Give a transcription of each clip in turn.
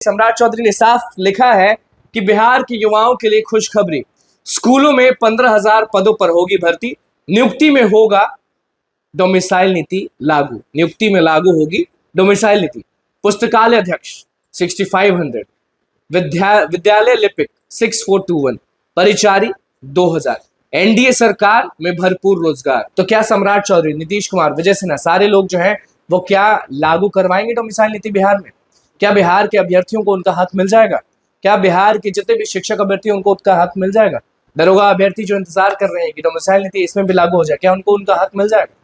सम्राट चौधरी ने साफ लिखा है कि बिहार के युवाओं के लिए खुशखबरी, स्कूलों में 15,000 पदों पर होगी भर्ती, नियुक्ति में होगा डोमिसाइल नीति लागू, नियुक्ति में लागू होगी डोमिसाइल नीति। पुस्तकालय अध्यक्ष 6500, विद्यालय लिपिक 6421, परिचारी 2000, एनडीए सरकार में भरपूर रोजगार। तो क्या सम्राट चौधरी, नीतीश कुमार, विजय सिन्हा, सारे लोग जो हैं वो क्या लागू करवाएंगे डोमिसाइल नीति बिहार में? क्या बिहार के अभ्यर्थियों को उनका हक मिल जाएगा? क्या बिहार के जितने भी शिक्षक अभ्यर्थी उनको उनका हक मिल जाएगा? दरोगा अभ्यर्थी जो इंतजार कर रहे हैं कि डोमिसाइल नीति इसमें भी लागू हो जाए, क्या उनको उनका हक मिल जाएगा?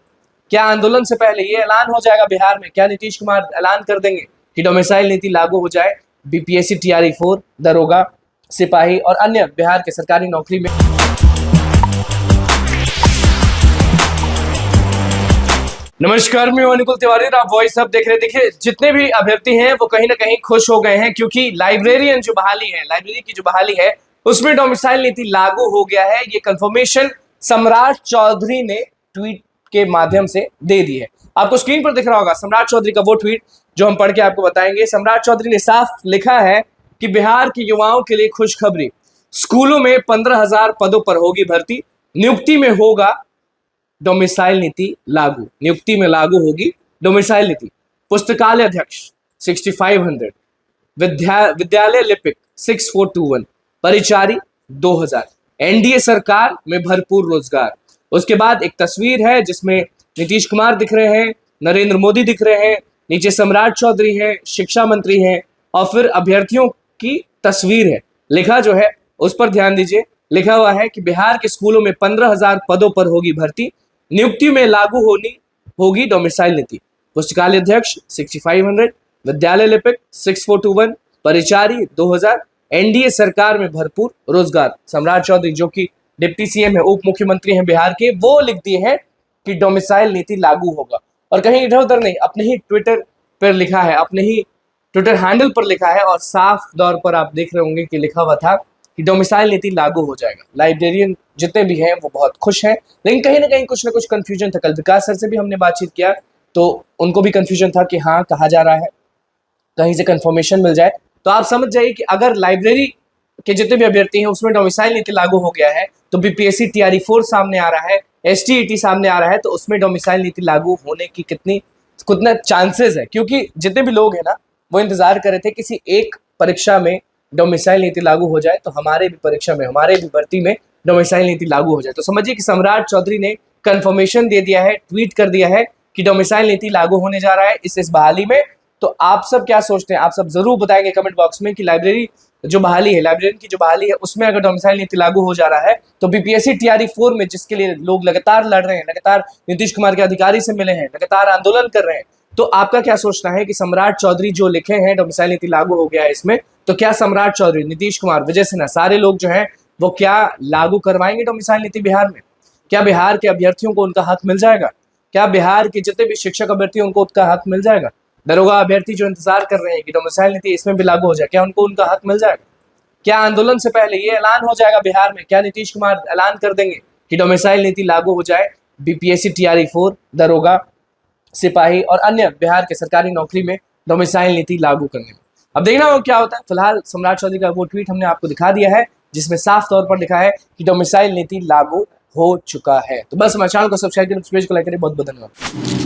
क्या आंदोलन से पहले ये ऐलान हो जाएगा बिहार में? क्या नीतीश कुमार ऐलान कर देंगे कि डोमिसाइल नीति लागू हो जाए बीपीएससी, टीआरई 4, दरोगा, सिपाही और अन्य बिहार के सरकारी नौकरी में? नमस्कार, मैं अनुकुल तिवारी, आप वॉइस अब देख रहे हैं। देखिए, जितने भी अभ्यर्थी हैं वो कहीं ना कहीं खुश हो गए हैं क्योंकि लाइब्रेरियन जो बहाली है, लाइब्रेरी की जो बहाली है, उसमें डोमिसाइल नीति लागू हो गया है। ये कंफर्मेशन सम्राट चौधरी ने ट्वीट के माध्यम से दे दी है। आपको स्क्रीन पर दिख रहा होगा सम्राट चौधरी का वो ट्वीट जो हम पढ़ के आपको बताएंगे। सम्राट चौधरी ने साफ लिखा है कि बिहार के युवाओं के लिए खुशखबरी, स्कूलों में 15,000 पदों पर होगी भर्ती, नियुक्ति में होगा डोमिसाइल नीति लागू, नियुक्ति में लागू होगी डोमिसाइल नीति। पुस्तकालय अध्यक्ष 6500, विद्यालय लिपिक 6421, परिचारी 2000, एनडीए सरकार में भरपूर रोजगार। उसके बाद एक तस्वीर है जिसमें नीतीश कुमार दिख रहे हैं, नरेंद्र मोदी दिख रहे हैं, नीचे सम्राट चौधरी हैं, शिक्षा मंत्री हैं और फिर अभ्यर्थियों की तस्वीर है। लिखा जो है उस पर ध्यान दीजिए, लिखा हुआ है कि बिहार के स्कूलों में 15,000 पदों पर होगी भर्ती, नियुक्ति में लागू होगी डोमिसाइल नीति। पुस्तकालय अध्यक्ष 6500, विद्यालय लिपिक 6421, परिचारी 2000, एनडीए सरकार में भरपूर रोजगार। सम्राट चौधरी जो कि डिप्टी सीएम है, उप मुख्यमंत्री हैं बिहार के, वो लिख दिए हैं कि डोमिसाइल नीति लागू होगा। और कहीं इधर उधर नहीं, अपने ही ट्विटर पर लिखा है, अपने ही ट्विटर हैंडल पर लिखा है और साफ तौर पर आप देख रहे होंगे कि लिखा हुआ था कि डोमिसाइल नीति लागू हो जाएगा। लाइब्रेरियन जितने भी हैं वो बहुत खुश हैं, लेकिन कहीं ना कहीं कुछ ना कुछ कंफ्यूजन था। कल विकास सर से भी हमने बातचीत किया तो उनको भी कंफ्यूजन था कि हाँ कहा जा रहा है, कहीं से कंफर्मेशन मिल जाए। तो आप समझ जाइए कि अगर लाइब्रेरी के जितने भी अभ्यर्थी हैं उसमें डोमिसाइल नीति लागू हो गया है तो बीपीएससी, टीआरई 4 सामने आ रहा है, एसटीईटी सामने आ रहा है, तो उसमें डोमिसाइल नीति लागू होने की कितना चांसेस है। क्योंकि जितने भी लोग हैं ना वो इंतजार कर रहे थे किसी एक परीक्षा में डोमिसाइल नीति लागू हो जाए तो हमारे भी परीक्षा में, हमारे भी भर्ती में डोमिसाइल नीति लागू हो जाए। तो समझिए कि सम्राट चौधरी ने कंफर्मेशन दे दिया है, ट्वीट कर दिया है कि डोमिसाइल नीति लागू होने जा रहा है इस बहाली में। तो आप सब क्या सोचते हैं? आप सब जरूर बताएंगे कमेंट बॉक्स में कि लाइब्रेरी जो बहाली है, लाइब्रेरियन की जो बहाली है, उसमें अगर डोमिसाइल नीति लागू हो जा रहा है तो बीपीएससी, टीआरई 4 में जिसके लिए लोग लगातार लड़ रहे हैं, लगातार नीतीश कुमार के अधिकारी से मिले हैं, लगातार आंदोलन कर रहे हैं, तो आपका क्या सोचना है कि सम्राट चौधरी जो लिखे हैं डोमिसाइल नीति लागू हो गया है इसमें, तो क्या सम्राट चौधरी, नीतीश कुमार, विजय सिन्हा, सारे लोग जो हैं वो क्या लागू करवाएंगे डोमिसाइल नीति बिहार में? क्या बिहार के अभ्यर्थियों को उनका हक मिल जाएगा? क्या बिहार के जितने भी शिक्षक अभ्यर्थी उनको उनका हक मिल जाएगा? दरोगा अभ्यर्थी जो इंतजार कर रहे हैं कि डोमिसाइल नीति इसमें भी लागू हो जाए, क्या उनको उनका हक मिल जाएगा? क्या आंदोलन से पहले ये ऐलान हो जाएगा बिहार में? क्या नीतीश कुमार ऐलान कर देंगे कि डोमिसाइल नीति लागू हो जाए बीपीएससी, टीआरई 4, दरोगा, सिपाही और अन्य बिहार के सरकारी नौकरी में डोमिसाइल नीति लागू करने में? अब देखना हो क्या होता है। फिलहाल सम्राट चौधरी का वो ट्वीट हमने आपको दिखा दिया है जिसमें साफ तौर पर लिखा है कि डोमिसाइल नीति लागू हो चुका है। तो बस हमारे चैनल को सब्सक्राइब करें, पेज को लाइक करें। बहुत बहुत धन्यवाद।